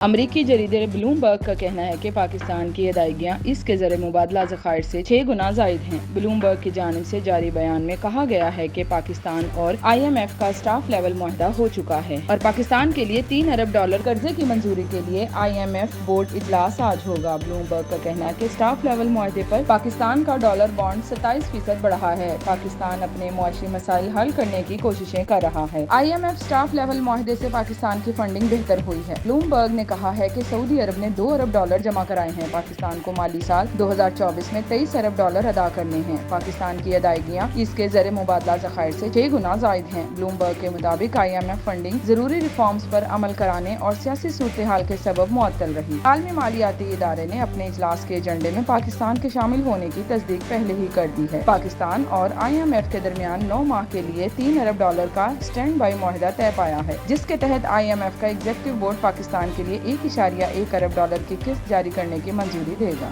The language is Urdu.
امریکی جریدے بلومبرگ کا کہنا ہے کہ پاکستان کی ادائیگیاں اس کے زر مبادلہ ذخائر سے 6 گنا زائد ہیں۔ بلومبرگ کی جانب سے جاری بیان میں کہا گیا ہے کہ پاکستان اور IMF کا اسٹاف لیول معاہدہ ہو چکا ہے اور پاکستان کے لیے $3 ارب قرضے کی منظوری کے لیے IMF بورڈ اجلاس آج ہوگا۔ بلومبرگ کا کہنا ہے کہ اسٹاف لیول معاہدے پر پاکستان کا ڈالر بانڈ 27% بڑھا ہے۔ پاکستان اپنے معاشی مسائل حل کرنے کی کوششیں کر رہا ہے۔ IMF اسٹاف لیول معاہدے سے پاکستان کی فنڈنگ بہتر ہوئی ہے۔ بلومبرگ نے کہا ہے کہ سعودی عرب نے $2 ارب جمع کرائے ہیں۔ پاکستان کو مالی سال 2024 میں $23 ارب ادا کرنے ہیں۔ پاکستان کی ادائیگیاں اس کے زر مبادلہ ذخائر سے 6 گنا زائد ہیں۔ بلومبرگ کے مطابق IMF فنڈنگ ضروری ریفارمز پر عمل کرانے اور سیاسی صورتحال کے سبب معطل رہی۔ عالمی مالیاتی ادارے نے اپنے اجلاس کے ایجنڈے میں پاکستان کے شامل ہونے کی تصدیق پہلے ہی کر دی ہے۔ پاکستان اور IMF کے درمیان 9 ماہ کے لیے $3 ارب کا اسٹینڈ بائی معاہدہ طے پایا ہے، جس کے تحت IMF کا ایگزیکٹو بورڈ پاکستان کے لیے $1.1 ارب کی قسط جاری کرنے کی منظوری دے گا۔